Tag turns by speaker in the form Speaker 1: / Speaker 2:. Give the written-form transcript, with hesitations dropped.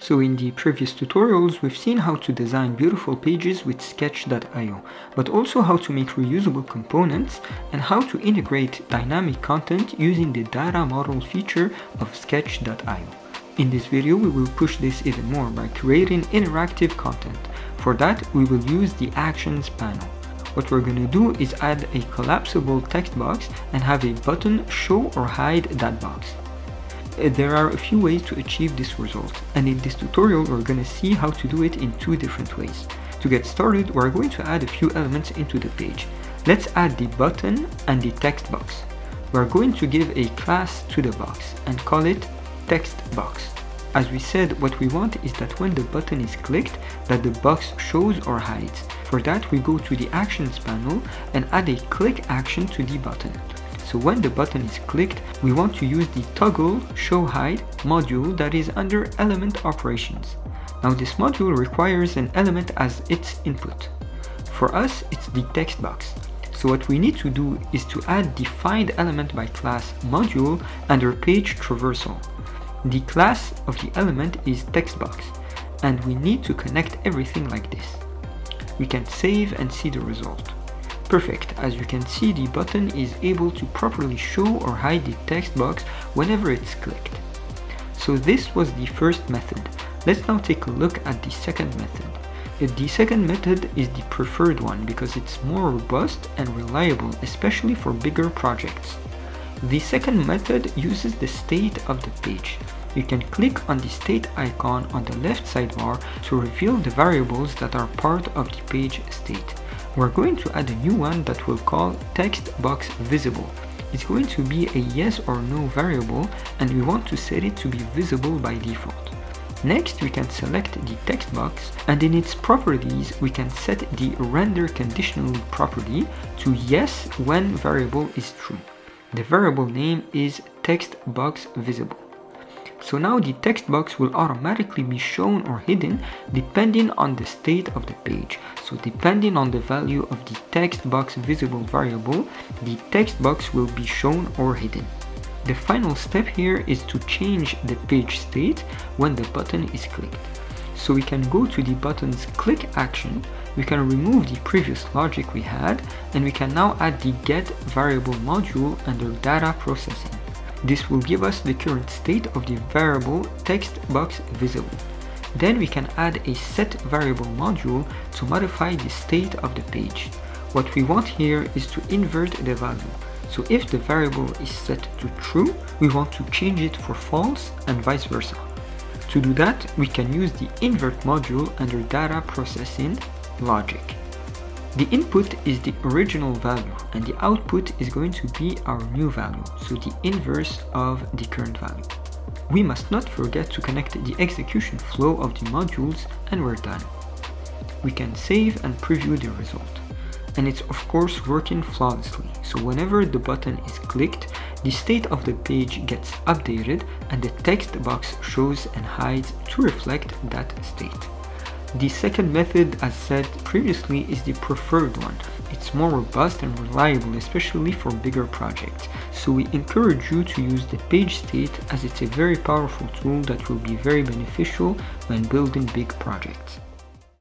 Speaker 1: So in the previous tutorials, we've seen how to design beautiful pages with Sketch.io, but also how to make reusable components and how to integrate dynamic content using the data model feature of Sketch.io. In this video, we will push this even more by creating interactive content. For that, we will use the Actions panel. What we're going to do is add a collapsible text box and have a button show or hide that box. There are a few ways to achieve this result, and in this tutorial we're going to see how to do it in two different ways. To get started, we're going to add a few elements into the page. Let's add the button and the text box. We're going to give a class to the box and call it text box. As we said, what we want is that when the button is clicked, that the box shows or hides. For that, we go to the Actions panel and add a click action to the button. So when the button is clicked, we want to use the toggle show hide module that is under element operations. Now this module requires an element as its input. For us, it's the text box. So what we need to do is to add the find element by class module under page traversal. The class of the element is text box, and we need to connect everything like this. We can save and see the result. Perfect, as you can see, the button is able to properly show or hide the text box whenever it's clicked. So this was the first method. Let's now take a look at the second method. The second method is the preferred one because it's more robust and reliable, especially for bigger projects. The second method uses the state of the page. You can click on the state icon on the left sidebar to reveal the variables that are part of the page state. We're going to add a new one that we'll call text box visible. It's going to be a yes or no variable, and we want to set it to be visible by default. Next, we can select the text box, and in its properties we can set the render conditionally property to yes when variable is true. The variable name is text box visible. So now the text box will automatically be shown or hidden depending on the state of the page. So depending on the value of the text box visible variable, the text box will be shown or hidden. The final step here is to change the page state when the button is clicked. So we can go to the button's click action, we can remove the previous logic we had, and we can now add the get variable module under data processing. This will give us the current state of the variable text box visible. Then we can add a set variable module to modify the state of the page. What we want here is to invert the value. So if the variable is set to true, we want to change it for false and vice versa. To do that, we can use the invert module under data processing logic. The input is the original value and the output is going to be our new value, so the inverse of the current value. We must not forget to connect the execution flow of the modules, and we're done. We can save and preview the result. And it's of course working flawlessly, so whenever the button is clicked, the state of the page gets updated and the text box shows and hides to reflect that state. The second method, as said previously, is the preferred one. It's more robust and reliable, especially for bigger projects. So we encourage you to use the page state as it's a very powerful tool that will be very beneficial when building big projects.